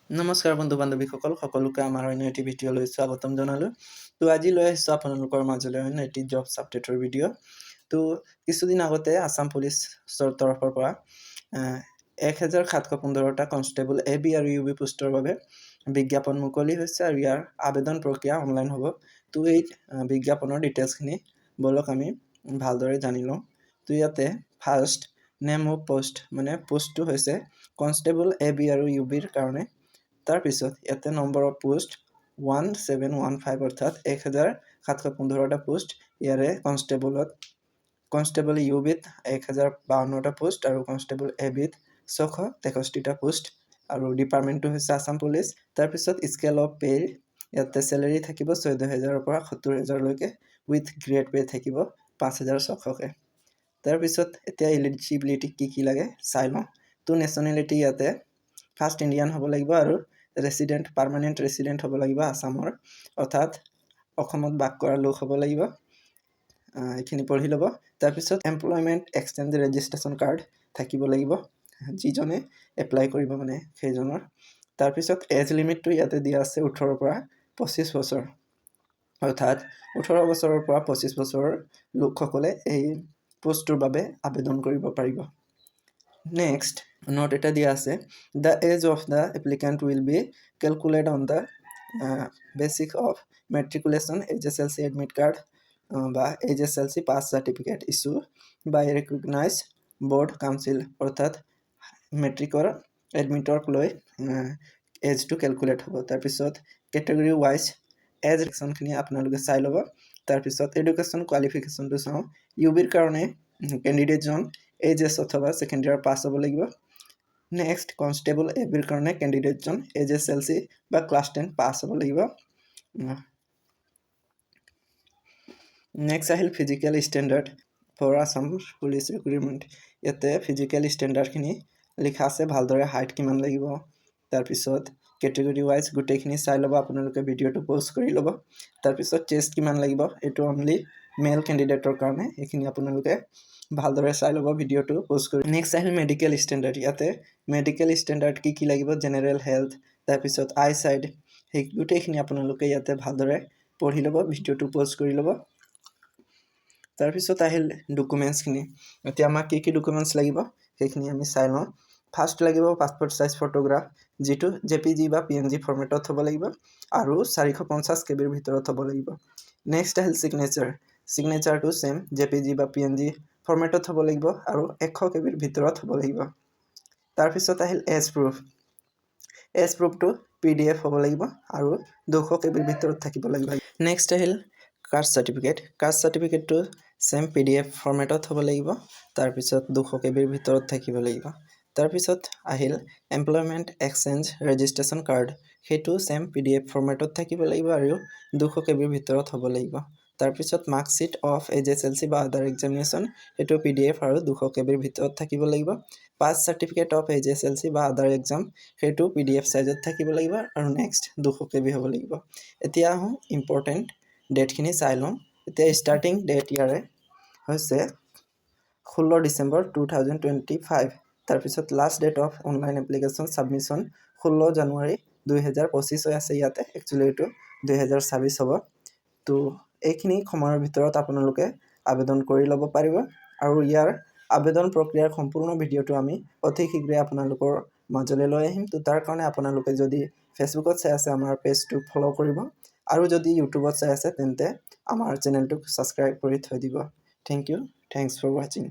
নমস্কাৰ বন্ধু বান্ধৱীসকল সকলোকে আমাৰ অন্য এটি ভিডিঅ'লৈ স্বাগতম জনালোঁ। তো আজি লৈ আহিছোঁ আপোনালোকৰ মাজলৈ অন্য এটি জবছ আপডেটৰ ভিডিঅ'। তো কিছুদিন আগতে আছাম পুলিচৰ তৰফৰ পৰা 1715টা কনষ্টেবল AB আৰু UB পোষ্টৰ বাবে বিজ্ঞাপন মুকলি হৈছে আৰু ইয়াৰ আবেদন প্ৰক্ৰিয়া অনলাইন হ'ব। তো এই বিজ্ঞাপনৰ ডিটেইলছখিনি বলক আমি ভালদৰে জানি লওঁ। তো ইয়াতে ফাৰ্ষ্ট নেম অফ পোষ্ট মানে পোষ্টটো হৈছে কনষ্টেবল AB আৰু UBৰ কাৰণে। তাৰপিছত ইয়াতে নম্বৰ অফ পোষ্ট 1715 অৰ্থাৎ 1715টা পোষ্ট। ইয়াৰে কনষ্টেবল UBত 1052টা পোষ্ট আৰু কনষ্টেবল ABত 663টা পোষ্ট আৰু ডিপাৰ্টমেণ্টটো হৈছে আছাম পুলিচ। তাৰপিছত স্কেল অফ পে ইয়াতে চেলেৰি থাকিব 14,000ৰ পৰা 70,000লৈকে উইথ গ্ৰেড পে থাকিব 5,600কে। তাৰপিছত এতিয়া এলিজিবিলিটি কি লাগে চাই লওঁ। তো নেশ্যনেলিটি ইয়াতে ফাৰ্ষ্ট ইণ্ডিয়ান হ'ব লাগিব আৰু পাৰ্মানেণ্ট ৰেচিডেণ্ট হ'ব লাগিব আছামৰ, অৰ্থাৎ অসমত বাস কৰা লোক হ'ব লাগিব। এইখিনি পঢ়ি ল'ব। তাৰপিছত এমপ্লয়মেণ্ট এক্সচেঞ্জ ৰেজিষ্ট্ৰেশ্যন কাৰ্ড থাকিব লাগিব, যিজনে এপ্লাই কৰিব মানে সেইজনৰ। তাৰপিছত এজ লিমিটটো ইয়াতে দিয়া আছে 18ৰ পৰা 25 বছৰ, অৰ্থাৎ 18 বছৰৰ পৰা 25 বছৰৰ লোকসকলে এই পোষ্টটোৰ বাবে আবেদন কৰিব পাৰিব। নেক্সট নোট এটা দিয়া আছে, the age of the applicant will be calculate on the basis of matriculation HSLC admit card বা HSLC pass certificate issue by recognise board council, অৰ্থাৎ মেট্ৰিকৰ এডমিটক লৈ এজটো কেলকুলেট হ'ব। তাৰপিছত কেটেগৰী ৱাইজ এজ ৰেকশ্যনখিনি আপোনালোকে চাই ল'ব। তাৰপিছত এডুকেশ্যন কোৱালিফিকেশ্যনটো চাওঁ। UBৰ কাৰণে কেণ্ডিডেটজন HS অথবা ছেকেণ্ড ইয়াৰ পাছ হ'ব লাগিব। নেক্সট কনষ্টেবল ABৰ কাৰণে কেণ্ডিডেটজন HSLC বা ক্লাছ 10 পাছ হ'ব লাগিব। নেক্সট আহিল physical standard for Assam police recruitment. ইয়াতে ফিজিকেল ষ্টেণ্ডাৰ্ডখিনি লিখা আছে, ভালদৰে হাইট কিমান লাগিব। তাৰপিছত কেটেগৰী ৱাইজ গোটেইখিনি চাই ল'ব, আপোনালোকে ভিডিঅ'টো প'জ কৰি ল'ব। তাৰপিছত চেষ্ট কিমান লাগিব, এইটো অনলি মেল কেণ্ডিডেটৰ কাৰণে, এইখিনি আপোনালোকে ভালদৰে চাই ল'ব ভিডিঅ'টো প'জ কৰি। নেক্সট আহিল মেডিকেল ষ্টেণ্ডাৰ্ড। ইয়াতে মেডিকেল ষ্টেণ্ডাৰ্ড কি লাগিব, জেনেৰেল হেল্থ, তাৰপিছত আই চাইড, সেই গোটেইখিনি আপোনালোকে ইয়াতে ভালদৰে পঢ়ি ল'ব, ভিডিঅ'টো প'জ কৰি ল'ব। তাৰপিছত আহিল ডকুমেণ্টছখিনি। এতিয়া আমাক কি ডকুমেণ্টছ লাগিব সেইখিনি আমি চাই লওঁ। ফাৰ্ষ্ট লাগিব পাছপৰ্ট চাইজ ফটোগ্ৰাফ, যিটো JPG বা PNG ফৰ্মেটত হ'ব লাগিব আৰু 450 KBৰ ভিতৰত হ'ব লাগিব। নেক্সট আহিল চিগনেচাৰটো ছেম JPG বা PNG ফৰ্মেটত হ'ব লাগিব আৰু 100 KBৰ ভিতৰত হ'ব লাগিব। তাৰপিছত আহিল এজ প্ৰুফটো PDF হ'ব লাগিব আৰু 200 KBৰ ভিতৰত থাকিব লাগিব। নেক্সট আহিল কাষ্ট চাৰ্টিফিকেটটো ছেম PDF ফৰ্মেটত হ'ব লাগিব, তাৰপিছত 200 KBৰ ভিতৰত থাকিব লাগিব। তাৰপিছত আহিল এমপ্লয়মেণ্ট এক্সচেঞ্জ ৰেজিষ্ট্ৰেশ্যন কাৰ্ড, সেইটো ছেম PDF ফৰ্মেটত থাকিব লাগিব আৰু 200 KBৰ ভিতৰত হ'ব লাগিব। তাৰপিছত মাৰ্কশ্বিট অফ HSLC বা আদাৰ এক্সামিনেশ্যন, সেইটো PDF আৰু 200 KBৰ ভিতৰত থাকিব লাগিব। পাছ চাৰ্টিফিকেট অফ HSLC বা আদাৰ এক্সাম, সেইটো PDF চাইজত থাকিব লাগিব আৰু নেক্সট 200 KB হ'ব লাগিব। এতিয়া আহোঁ ইম্পৰ্টেণ্ট ডেটখিনি চাই লওঁ। এতিয়া ষ্টাৰ্টিং ডেট ইয়াৰে হৈছে 16 ডিচেম্বৰ 2025। তাৰপিছত last date of online application submission 16 January 2025 হৈ আছে ইয়াতে, একচুৱেলি এইটো 2026 হ'ব। তো এইখিনি সময়ৰ ভিতৰত আপোনালোকে আবেদন কৰি ল'ব পাৰিব আৰু ইয়াৰ আবেদন প্ৰক্ৰিয়াৰ সম্পূৰ্ণ ভিডিঅ'টো আমি অতি শীঘ্ৰে আপোনালোকৰ মাজলৈ লৈ আহিম। তো তাৰ কাৰণে আপোনালোকে যদি ফেচবুকত চাই আছে আমাৰ পেজটো ফ'ল' কৰিব আৰু যদি ইউটিউবত চাই আছে তেন্তে আমাৰ চেনেলটোক ছাবস্ক্ৰাইব কৰি থৈ দিব। থেংকছ ফৰ ৱাচিং।